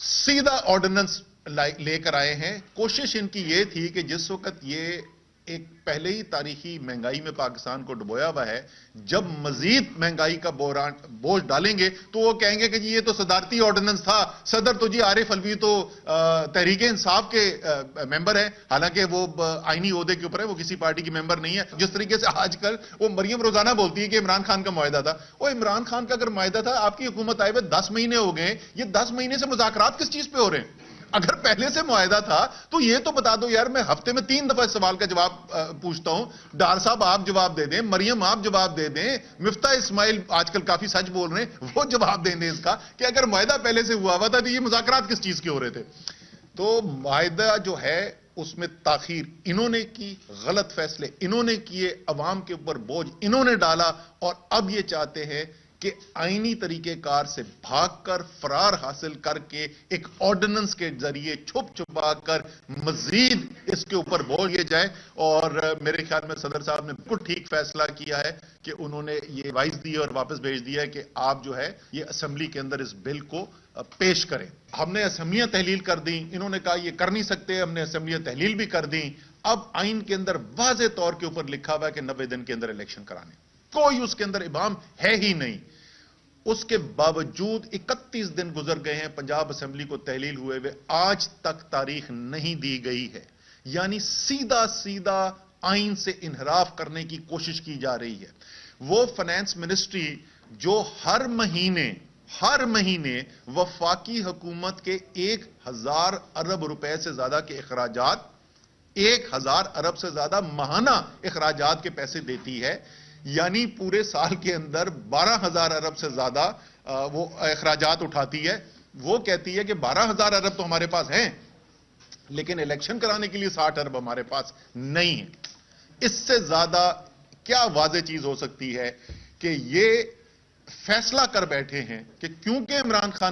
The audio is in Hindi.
सीधा ऑर्डिनेंस लेकर आए हैं। कोशिश इनकी यह थी कि जिस वक्त ये एक पहले ही तारीखी महंगाई में पाकिस्तान को डुबोया हुआ है, जब मजीद महंगाई का बोझ डालेंगे तो वो कहेंगे कि जी ये तो सदारती ऑर्डिनेंस था, सदर तो जी आरिफ अलवी तो तहरीक इंसाफ के मेंबर है, हालांकि वो आईनी ओहदे के ऊपर है, वो किसी पार्टी की मेंबर नहीं है। जिस तरीके से आजकल वो मरियम रोजाना बोलती है कि इमरान खान का मुआहदा था, वो इमरान खान का अगर मुआहदा था, आपकी हुकूमत आए हुए 10 महीने हो गए, ये 10 महीने से मुज़ाकरात किस चीज पे हो रहे हैं? अगर पहले से मुआहदा था तो ये तो बता दो यार। मैं हफ्ते में 3 दफा सवाल का जवाब पूछता हूं। डार साहब आप जवाब दे दें, मरियम आप जवाब दे दें, मिफ्ता इस्माइल आजकल काफी सच बोल रहे हैं, वो जवाब दें इसका कि अगर मुआहदा पहले से हुआ था तो ये मुज़ाकरात किस चीज के हो रहे थे? तो मुआहदा जो है उसमें ताखीर इन्होंने की, गलत फैसले इन्होंने किए, अवाम के ऊपर बोझ इन्होंने डाला, और अब ये चाहते हैं कि आईनी तरीकेकार से भागकर फरार हासिल करके एक ऑर्डिनेंस के जरिए छुप छुपा कर मजीद इसके ऊपर बोल दिए जाए। और मेरे ख्याल में सदर साहब ने बिल्कुल ठीक फैसला किया है कि उन्होंने ये एडवाइस दी और वापस भेज दिया है कि आप जो है ये असेंबली के अंदर इस बिल को पेश करें। हमने असेंबलियां तहलील कर दी, इन्होंने कहा ये कर नहीं सकते, हमने असेंबलियां तहलील भी कर दी। अब आइन के अंदर वाज़े तौर के ऊपर लिखा हुआ है कि 90 दिन के अंदर इलेक्शन कराने, कोई उसके अंदर इबाम है ही नहीं। उसके बावजूद 31 दिन गुजर गए हैं पंजाब असेंबली को तहलील हुए हुए, आज तक तारीख नहीं दी गई है। यानी सीधा सीधा आइन से इनहराफ करने की कोशिश की जा रही है। वो फाइनेंस मिनिस्ट्री जो हर महीने वफाकी हुकूमत के 1000 अरब रुपए से ज्यादा के अखराजात, 1000 अरब से ज्यादा माहाना अखराजात के पैसे देती है, यानी पूरे साल के अंदर 12,000 अरब से ज्यादा वो अखराजात उठाती है। वो कहती है कि 12,000 अरब तो हमारे पास हैं, लेकिन इलेक्शन कराने के लिए 60 अरब हमारे पास नहीं है। इससे ज्यादा क्या वाज़ेह चीज हो सकती है कि ये फैसला कर बैठे हैं कि क्योंकि इमरान खान